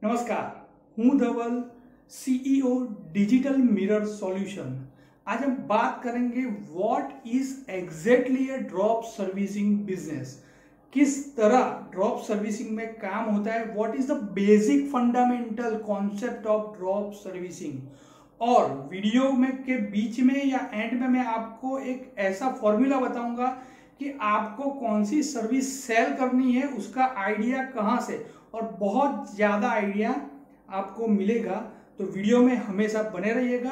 नमस्कार, हूँ धवल, CEO digital mirror solution. आज हम बात करेंगे what is exactly A drop servicing business. किस तरह ड्रॉप सर्विसिंग में काम होता है, what is the basic fundamental concept of drop servicing. और वीडियो में के बीच में या एंड में मैं आपको एक ऐसा फॉर्मूला बताऊंगा कि आपको कौन सी सर्विस सेल करनी है, उसका आइडिया कहाँ से, और बहुत ज़्यादा आइडिया आपको मिलेगा। तो वीडियो में हमेशा बने रहिएगा।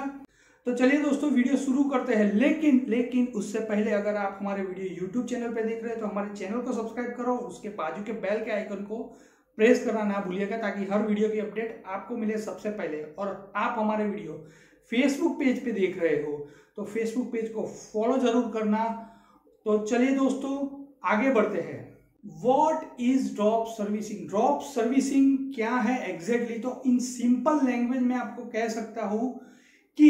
तो चलिए दोस्तों, वीडियो शुरू करते हैं। लेकिन उससे पहले अगर आप हमारे वीडियो यूट्यूब चैनल पे देख रहे हैं तो हमारे चैनल को सब्सक्राइब करो, उसके बाजू के बेल के आइकन को प्रेस करना ना भूलिएगा ताकि हर वीडियो की अपडेट आपको मिले सबसे पहले। और आप हमारे वीडियो फेसबुक पेज पे देख रहे हो तो फेसबुक पेज को फॉलो जरूर करना। तो चलिए दोस्तों, आगे बढ़ते हैं। What is drop servicing? Drop servicing क्या है एग्जैक्टली? तो इन सिंपल लैंग्वेज में आपको कह सकता हूं कि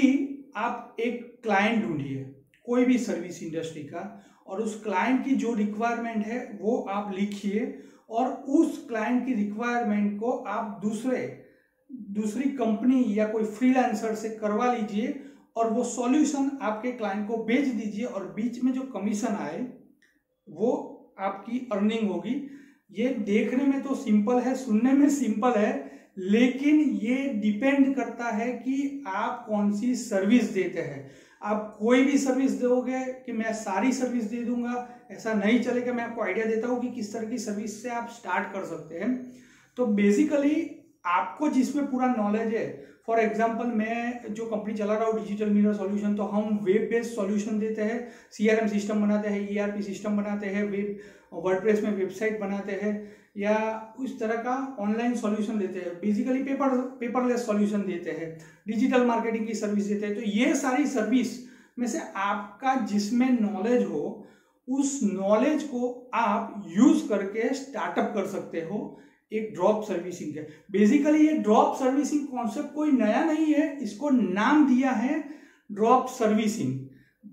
आप एक क्लाइंट ढूंढिए कोई भी सर्विस इंडस्ट्री का, और उस क्लाइंट की जो रिक्वायरमेंट है वो आप लिखिए, और उस क्लाइंट की रिक्वायरमेंट को आप दूसरी कंपनी या कोई फ्रीलांसर से करवा लीजिए, और वो सॉल्यूशन आपके क्लाइंट को बेच दीजिए, और बीच में जो कमीशन आए वो आपकी अर्निंग होगी। ये देखने में तो सिंपल है, सुनने में सिंपल है, लेकिन ये डिपेंड करता है कि आप कौन सी सर्विस देते हैं। आप कोई भी सर्विस दोगे कि मैं सारी सर्विस दे दूंगा, ऐसा नहीं चलेगा। मैं आपको आइडिया देता हूं कि किस तरह की सर्विस से आप स्टार्ट कर सकते हैं। तो बेसिकली आपको जिसमें पूरा नॉलेज है, फॉर एग्जाम्पल मैं जो कंपनी चला रहा हूँ डिजिटल मिरर सॉल्यूशन, तो हम वेब बेस्ड सॉल्यूशन देते हैं, सीआरएम सिस्टम बनाते हैं, ईआरपी सिस्टम बनाते हैं, वेब वर्डप्रेस में वेबसाइट बनाते हैं, या उस तरह का ऑनलाइन सॉल्यूशन देते हैं। बेसिकली पेपरलेस सॉल्यूशन देते हैं, डिजिटल मार्केटिंग की सर्विस देते हैं। तो ये सारी सर्विस में से आपका जिसमें नॉलेज हो, उस नॉलेज को आप यूज करके स्टार्टअप कर सकते हो एक ड्रॉप सर्विसिंग है। बेसिकली ये ड्रॉप सर्विसिंग कॉन्सेप्ट कोई नया नहीं है, इसको नाम दिया है ड्रॉप सर्विसिंग।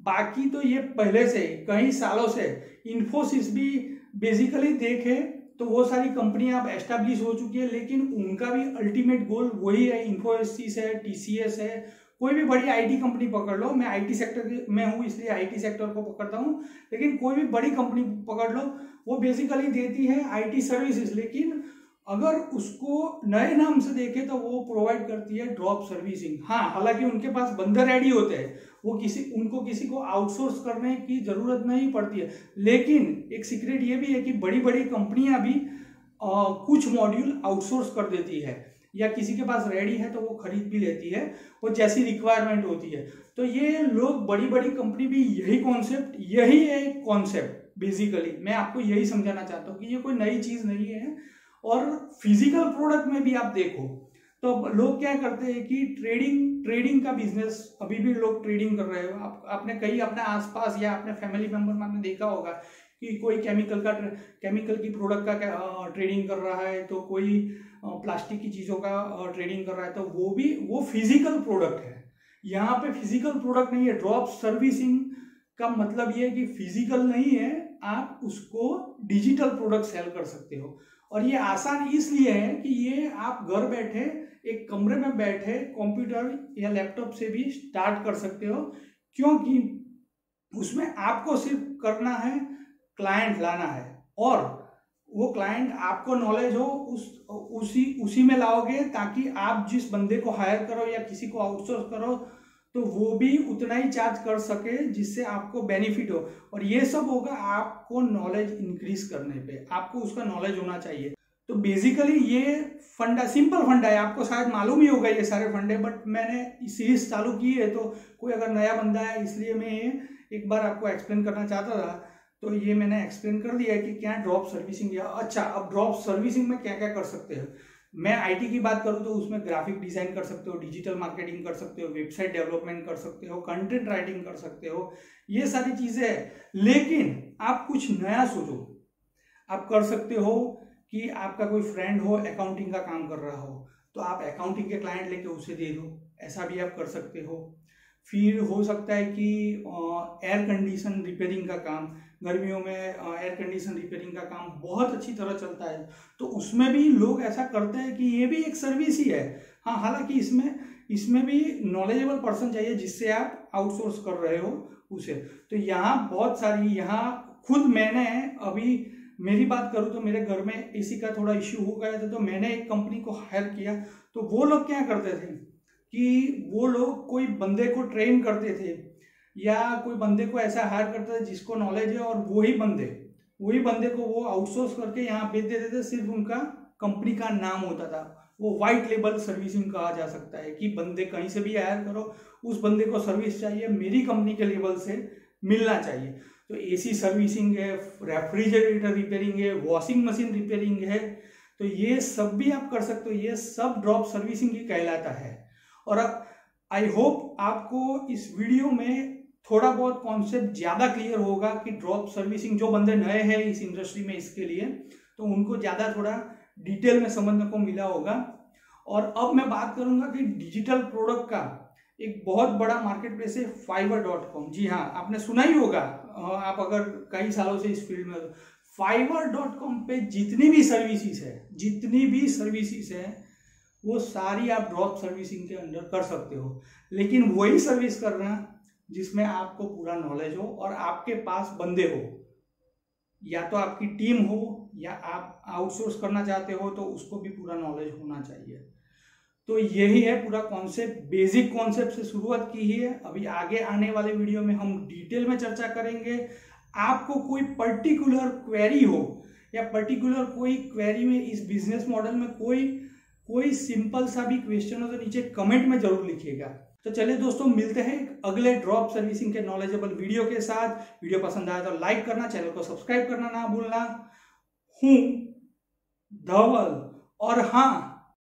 बाकी तो ये पहले से कई सालों से इन्फोसिस भी बेसिकली देखे तो वो सारी कंपनियां अब एस्टैब्लिश हो चुकी है, लेकिन उनका भी अल्टीमेट गोल वही है। इन्फोसिस है, टीसीएस है, कोई भी बड़ी आईटी कंपनी पकड़ लो, मैं आईटी सेक्टर में हूँ इसलिए आईटी सेक्टर को पकड़ता हूँ, लेकिन कोई भी बड़ी कंपनी पकड़ लो, वो बेसिकली देती है आईटी सर्विसेज, लेकिन अगर उसको नए नाम से देखें तो वो प्रोवाइड करती है ड्रॉप सर्विसिंग। हाँ, हालांकि उनके पास बंदे रेडी होते हैं, वो उनको किसी को आउटसोर्स करने की जरूरत नहीं पड़ती है। लेकिन एक सीक्रेट ये भी है कि बड़ी बड़ी कंपनियां भी कुछ मॉड्यूल आउटसोर्स कर देती है, या किसी के पास रेडी है तो वो खरीद भी लेती है, वो जैसी रिक्वायरमेंट होती है। तो ये लोग बड़ी बड़ी कंपनी भी यही है कॉन्सेप्ट। बेसिकली मैं आपको यही समझाना चाहता हूँ कि ये कोई नई चीज नहीं है। और फिजिकल प्रोडक्ट में भी आप देखो तो लोग क्या करते हैं कि ट्रेडिंग का बिजनेस, अभी भी लोग ट्रेडिंग कर रहे हो। आपने कहीं अपने आसपास या अपने फैमिली मेंबर में आपने देखा होगा कि कोई केमिकल की प्रोडक्ट का ट्रेडिंग कर रहा है, तो कोई प्लास्टिक की चीज़ों का ट्रेडिंग कर रहा है, तो वो फिजिकल प्रोडक्ट है। यहाँ पे फिजिकल प्रोडक्ट नहीं है। ड्रॉप सर्विसिंग का मतलब ये है कि फिजिकल नहीं है, आप उसको डिजिटल प्रोडक्ट सेल कर सकते हो। और ये आसान इसलिए है कि ये आप घर बैठे एक कमरे में बैठे कंप्यूटर या लैपटॉप से भी स्टार्ट कर सकते हो, क्योंकि उसमें आपको सिर्फ करना है क्लाइंट लाना है, और वो क्लाइंट आपको नॉलेज हो उसी में लाओगे, ताकि आप जिस बंदे को हायर करो या किसी को आउटसोर्स करो तो वो भी उतना ही चार्ज कर सके जिससे आपको बेनिफिट हो। और ये सब होगा आपको नॉलेज इंक्रीज करने पे, आपको उसका नॉलेज होना चाहिए। तो बेसिकली ये सिंपल फंडा है, आपको शायद मालूम ही होगा ये सारे फंडे, बट मैंने सीरीज चालू की है तो कोई अगर नया बंदा है इसलिए मैं एक बार आपको एक्सप्लेन करना चाहता था। तो ये मैंने एक्सप्लेन कर दिया है कि क्या ड्रॉप सर्विसिंग है। अच्छा, अब ड्रॉप सर्विसिंग में क्या क्या कर सकते हैं। मैं आईटी की बात करूं तो उसमें ग्राफिक डिजाइन कर सकते हो, डिजिटल मार्केटिंग कर सकते हो, वेबसाइट डेवलपमेंट कर सकते हो, कंटेंट राइटिंग कर सकते हो, ये सारी चीजें हैं। लेकिन आप कुछ नया सोचो, आप कर सकते हो कि आपका कोई फ्रेंड हो अकाउंटिंग का काम कर रहा हो, तो आप अकाउंटिंग के क्लाइंट लेके उसे दे दो, ऐसा भी आप कर सकते हो। फिर हो सकता है कि एयर कंडीशन रिपेयरिंग का काम, गर्मियों में एयर कंडीशन रिपेयरिंग का काम बहुत अच्छी तरह चलता है, तो उसमें भी लोग ऐसा करते हैं कि ये भी एक सर्विस ही है। हाँ, हालांकि इसमें भी नॉलेजेबल पर्सन चाहिए जिससे आप आउटसोर्स कर रहे हो उसे। तो यहाँ बहुत सारी, यहाँ खुद मैंने अभी मेरी बात करूँ तो मेरे घर में एसी का थोड़ा इश्यू हो गया था, तो मैंने एक कंपनी को हायर किया। तो वो लोग क्या करते थे कि वो लोग कोई बंदे को ट्रेन करते थे या कोई बंदे को ऐसा हायर करते थे जिसको नॉलेज है, और वही बंदे को वो आउटसोर्स करके यहाँ भेज देते थे। सिर्फ उनका कंपनी का नाम होता था, वो वाइट लेबल सर्विसिंग कहा जा सकता है कि बंदे कहीं से भी हायर करो, उस बंदे को सर्विस चाहिए मेरी कंपनी के लेवल से मिलना चाहिए। तो एसी सर्विसिंग है, रेफ्रिजरेटर रिपेयरिंग है, वॉशिंग मशीन रिपेयरिंग है, तो ये सब भी आप कर सकते हो। ये सब ड्रॉप सर्विसिंग ही कहलाता है। और अब आई होप आपको इस वीडियो में थोड़ा बहुत कॉन्सेप्ट ज़्यादा क्लियर होगा कि ड्रॉप सर्विसिंग, जो बंदे नए हैं इस इंडस्ट्री में इसके लिए, तो उनको ज़्यादा थोड़ा डिटेल में समझने को मिला होगा। और अब मैं बात करूंगा कि डिजिटल प्रोडक्ट का एक बहुत बड़ा मार्केट प्लेस है fiverr.com। जी हाँ, आपने सुना ही होगा, आप अगर कई सालों से इस फील्ड में। fiverr.com पे जितनी भी सर्विसेज है वो सारी आप ड्रॉप सर्विसिंग के अंदर कर सकते हो, लेकिन वही सर्विस करना जिसमें आपको पूरा नॉलेज हो और आपके पास बंदे हो, या तो आपकी टीम हो या आप आउटसोर्स करना चाहते हो तो उसको भी पूरा नॉलेज होना चाहिए। तो यही है पूरा कॉन्सेप्ट, बेसिक कॉन्सेप्ट से शुरुआत की है। अभी आगे आने वाले वीडियो में हम डिटेल में चर्चा करेंगे। आपको कोई पर्टिकुलर क्वेरी हो या पर्टिकुलर कोई क्वेरी में इस बिजनेस मॉडल में कोई सिंपल सा भी क्वेश्चन हो तो नीचे कमेंट में जरूर लिखिएगा। तो चलिए दोस्तों, मिलते हैं अगले ड्रॉप सर्विसिंग के नॉलेजेबल वीडियो के साथ। वीडियो पसंद आया तो लाइक करना, चैनल को सब्सक्राइब करना ना भूलना। हूं धवल, और हाँ,